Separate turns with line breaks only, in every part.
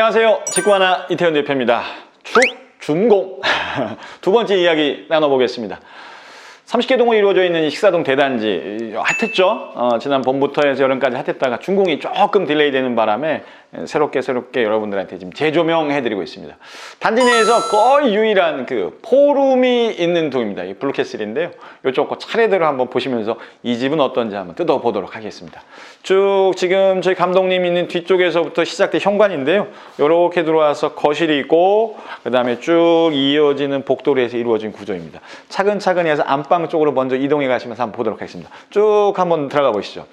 안녕하세요. 직구하나 이태원 대표입니다. 축준공 두 번째 이야기 나눠보겠습니다. 30개 동으로 이루어져 있는 식사동 대단지 핫했죠. 지난 봄부터 해서 여름까지 핫했다가 준공이 조금 딜레이 되는 바람에 새롭게 여러분들한테 지금 재조명해드리고 있습니다. 단지 내에서 거의 유일한 그 포룸이 있는 동입니다. 이 블루캐슬인데요. 이쪽 거 차례대로 한번 보시면서 이 집은 어떤지 한번 뜯어보도록 하겠습니다. 쭉 지금 저희 감독님 있는 뒤쪽에서부터 시작된 현관인데요. 이렇게 들어와서 거실이 있고 그 다음에 쭉 이어지는 복도로에서 이루어진 구조입니다. 차근차근 해서 안방 쪽으로 먼저 이동해 가시면서 한번 보도록 하겠습니다. 쭉 한번 들어가 보시죠.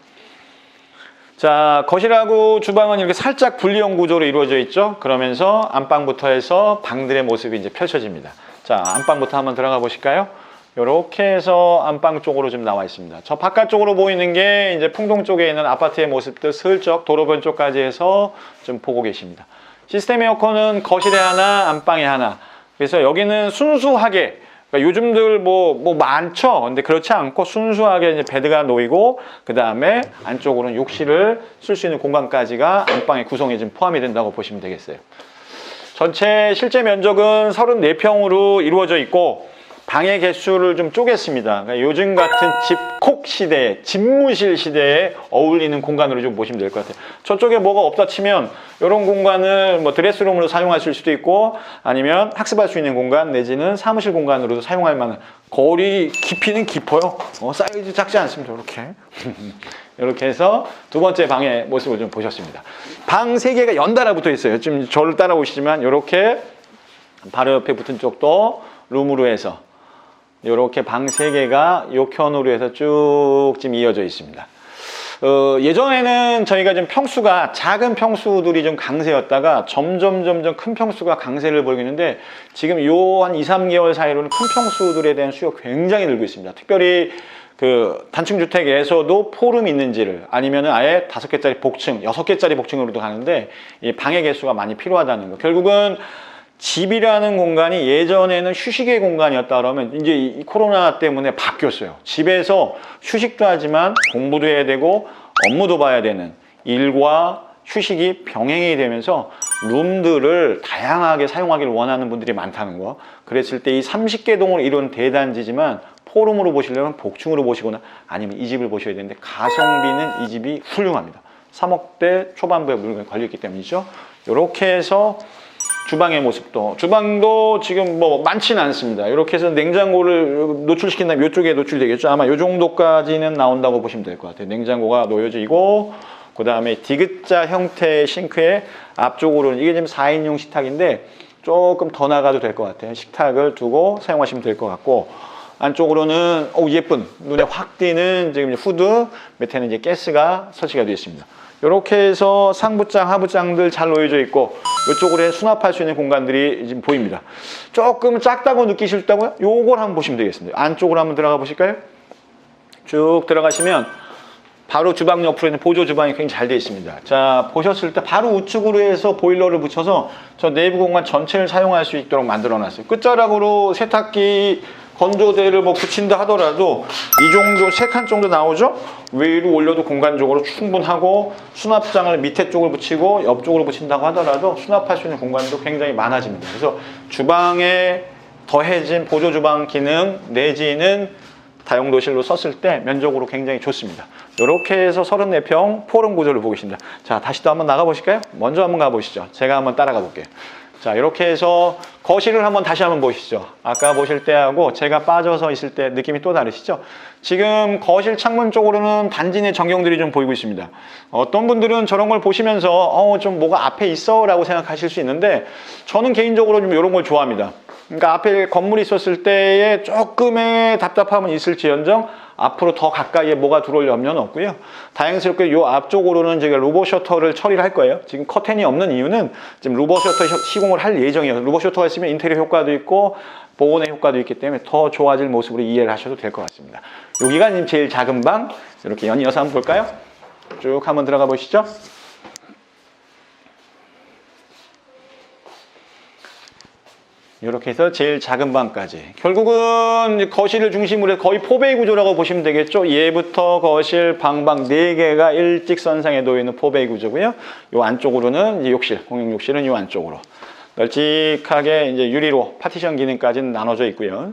자, 거실하고 주방은 이렇게 살짝 분리형 구조로 이루어져 있죠. 그러면서 안방부터 해서 방들의 모습이 이제 펼쳐집니다. 자, 안방부터 한번 들어가 보실까요? 이렇게 해서 안방 쪽으로 좀 나와 있습니다. 저 바깥쪽으로 보이는 게 이제 풍동 쪽에 있는 아파트의 모습들 슬쩍 도로변 쪽까지 해서 좀 보고 계십니다. 시스템 에어컨은 거실에 하나, 안방에 하나. 그래서 여기는 순수하게 그러니까 요즘들 뭐 많죠. 근데 그렇지 않고 순수하게 이제 베드가 놓이고 그 다음에 안쪽으로는 욕실을 쓸 수 있는 공간까지가 안방의 구성에 좀 포함이 된다고 보시면 되겠어요. 전체 실제 면적은 34평으로 이루어져 있고 방의 개수를 좀 쪼갰습니다. 그러니까 요즘 같은 집콕 시대에, 집무실 시대에 어울리는 공간으로 좀 보시면 될 것 같아요. 저쪽에 뭐가 없다 치면 이런 공간을 뭐 드레스룸으로 사용하실 수도 있고 아니면 학습할 수 있는 공간 내지는 사무실 공간으로도 사용할 만한 거리 깊이는 깊어요. 사이즈 작지 않습니다. 이렇게. 이렇게 해서 두 번째 방의 모습을 좀 보셨습니다. 방 3개가 연달아 붙어 있어요. 지금 저를 따라오시지만 이렇게 바로 옆에 붙은 쪽도 룸으로 해서 이렇게 방 3개가 욕현으로 해서 쭉 지금 이어져 있습니다. 예전에는 저희가 좀 평수가 작은 평수들이 좀 강세였다가 점점 큰 평수가 강세를 보이고 있는데 지금 요 한 2-3개월 사이로는 큰 평수들에 대한 수요가 굉장히 늘고 있습니다. 특별히 그 단층주택에서도 포룸이 있는지를 아니면은 아예 5개짜리 복층, 6개짜리 복층으로도 가는데 이 방의 개수가 많이 필요하다는 거. 결국은 집이라는 공간이 예전에는 휴식의 공간이었다 그러면 이제 이 코로나 때문에 바뀌었어요. 집에서 휴식도 하지만 공부도 해야 되고 업무도 봐야 되는 일과 휴식이 병행이 되면서 룸들을 다양하게 사용하기를 원하는 분들이 많다는 거. 그랬을 때 이 30개 동으로 이룬 대단지지만 포룸으로 보시려면 복층으로 보시거나 아니면 이 집을 보셔야 되는데 가성비는 이 집이 훌륭합니다. 3억대 초반부에 물건이 걸려있기 때문이죠. 이렇게 해서 주방의 모습도 주방도 지금 뭐 많지는 않습니다. 이렇게 해서 냉장고를 노출시킨 다음에 이쪽에 노출되겠죠. 아마 이 정도까지는 나온다고 보시면 될 것 같아요. 냉장고가 놓여지고 그 다음에 디귿자 형태의 싱크의 앞쪽으로는 이게 지금 4인용 식탁인데 조금 더 나가도 될 것 같아요. 식탁을 두고 사용하시면 될 것 같고 안쪽으로는 예쁜 눈에 확 띄는 지금 후드 밑에는 이제 가스가 설치가 되어 있습니다. 이렇게 해서 상부장, 하부장들 잘 놓여져 있고 이쪽으로 수납할 수 있는 공간들이 지금 보입니다. 조금 작다고 느끼실다고요? 요걸 한번 보시면 되겠습니다. 안쪽으로 한번 들어가 보실까요? 쭉 들어가시면 바로 주방 옆으로 있는 보조 주방이 굉장히 잘 되어 있습니다. 자, 보셨을 때 바로 우측으로 해서 보일러를 붙여서 저 내부 공간 전체를 사용할 수 있도록 만들어 놨어요. 끝자락으로 세탁기 건조대를 뭐 붙인다 하더라도 이 정도 3칸 정도 나오죠? 위로 올려도 공간적으로 충분하고 수납장을 밑에 쪽을 붙이고 옆쪽으로 붙인다고 하더라도 수납할 수 있는 공간도 굉장히 많아집니다. 그래서 주방에 더해진 보조 주방 기능 내지는 다용도실로 썼을 때 면적으로 굉장히 좋습니다. 이렇게 해서 34평 포럼 구조를 보고 계십니다. 자, 다시 또 한번 나가 보실까요? 먼저 한번 가보시죠. 제가 한번 따라가 볼게요. 자, 이렇게 해서 거실을 다시 한번 보시죠. 아까 보실 때하고 제가 빠져서 있을 때 느낌이 또 다르시죠? 지금 거실 창문 쪽으로는 단지 내 전경들이 좀 보이고 있습니다. 어떤 분들은 저런 걸 보시면서 좀 뭐가 앞에 있어 라고 생각하실 수 있는데 저는 개인적으로 좀 이런 걸 좋아합니다. 그러니까 앞에 건물이 있었을 때에 조금의 답답함은 있을지언정 앞으로 더 가까이에 뭐가 들어올 염려는 없고요. 다행스럽게 이 앞쪽으로는 제가 로봇 셔터를 처리를 할 거예요. 지금 커튼이 없는 이유는 지금 로봇 셔터 시공을 할 예정이에요. 로봇 셔터가 있으면 인테리어 효과도 있고 보온의 효과도 있기 때문에 더 좋아질 모습으로 이해를 하셔도 될 것 같습니다. 여기가 지금 제일 작은 방 이렇게 연이어서 한번 볼까요? 쭉 한번 들어가 보시죠. 이렇게 해서 제일 작은 방까지. 결국은 거실을 중심으로 해서 거의 포베이 구조라고 보시면 되겠죠. 얘부터 거실, 방방 4개가 일직선상에 놓여 있는 포베이 구조고요. 이 안쪽으로는 이제 욕실, 공용 욕실은 이 안쪽으로 널찍하게 이제 유리로 파티션 기능까지는 나눠져 있고요.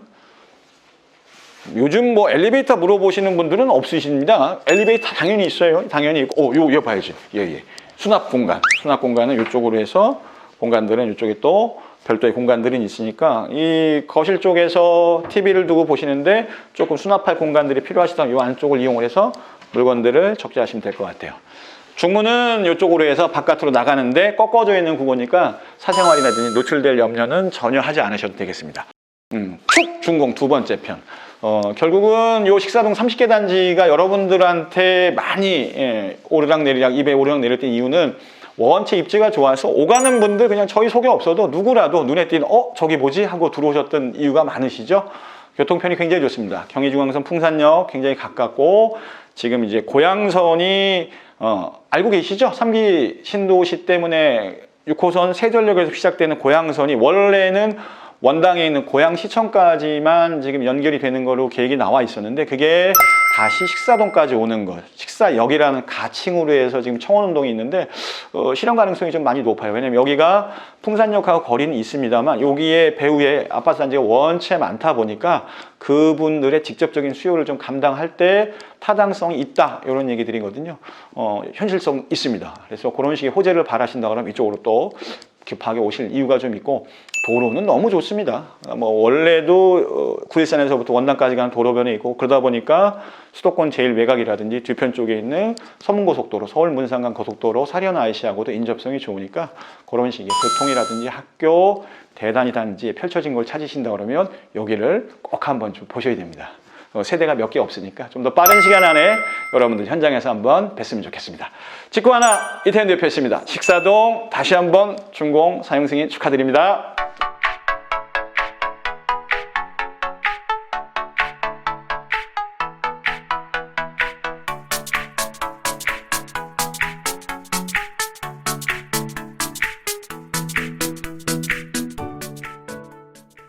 요즘 뭐 엘리베이터 물어보시는 분들은 없으십니다. 엘리베이터 당연히 있어요. 당연히 있고, 이거 봐야지. 예. 수납 공간은 이쪽으로 해서 공간들은 이쪽에 또 별도의 공간들은 있으니까 이 거실 쪽에서 TV를 두고 보시는데 조금 수납할 공간들이 필요하시다면 이 안쪽을 이용을 해서 물건들을 적재하시면 될 것 같아요. 중문은 이쪽으로 해서 바깥으로 나가는데 꺾어져 있는 구조니까 사생활이라든지 노출될 염려는 전혀 하지 않으셔도 되겠습니다. 축 준공 두 번째 편. 결국은 요 식사동 30개 단지가 여러분들한테 많이 오르락내리락 입에 오르락내릴 이유는 원체 입지가 좋아서 오가는 분들 그냥 저희 소개 없어도 누구라도 눈에 띄는 저기 뭐지 하고 들어오셨던 이유가 많으시죠. 교통편이 굉장히 좋습니다. 경의중앙선 풍산역 굉장히 가깝고 지금 이제 고양선이 알고 계시죠? 3기 신도시 때문에 6호선 세전역에서 시작되는 고양선이 원래는 원당에 있는 고양시청까지만 지금 연결이 되는 거로 계획이 나와 있었는데 그게 다시 식사동까지 오는 것, 식사역이라는 가칭으로 해서 지금 청원운동이 있는데 실현 가능성이 좀 많이 높아요. 왜냐면 여기가 풍산역하고 거리는 있습니다만 여기에 배후에 아파트 단지가 원체 많다 보니까 그분들의 직접적인 수요를 좀 감당할 때 타당성이 있다 이런 얘기들이거든요. 현실성 있습니다. 그래서 그런 식의 호재를 바라신다 그러면 이쪽으로 또 급하게 오실 이유가 좀 있고 도로는 너무 좋습니다. 뭐 원래도 구일산에서부터 원당까지 가는 도로변에 있고 그러다 보니까 수도권 제일 외곽이라든지 뒤편 쪽에 있는 서문고속도로, 서울 문산간 고속도로, 사련 IC하고도 인접성이 좋으니까 그런 식의 교통이라든지 학교, 대단위 단지에 펼쳐진 걸 찾으신다 그러면 여기를 꼭 한번 좀 보셔야 됩니다. 세대가 몇 개 없으니까 좀 더 빠른 시간 안에 여러분들 현장에서 한번 뵀으면 좋겠습니다. 직구 하나 이태현 대표였습니다. 식사동 다시 한번 준공 사용 승인 축하드립니다.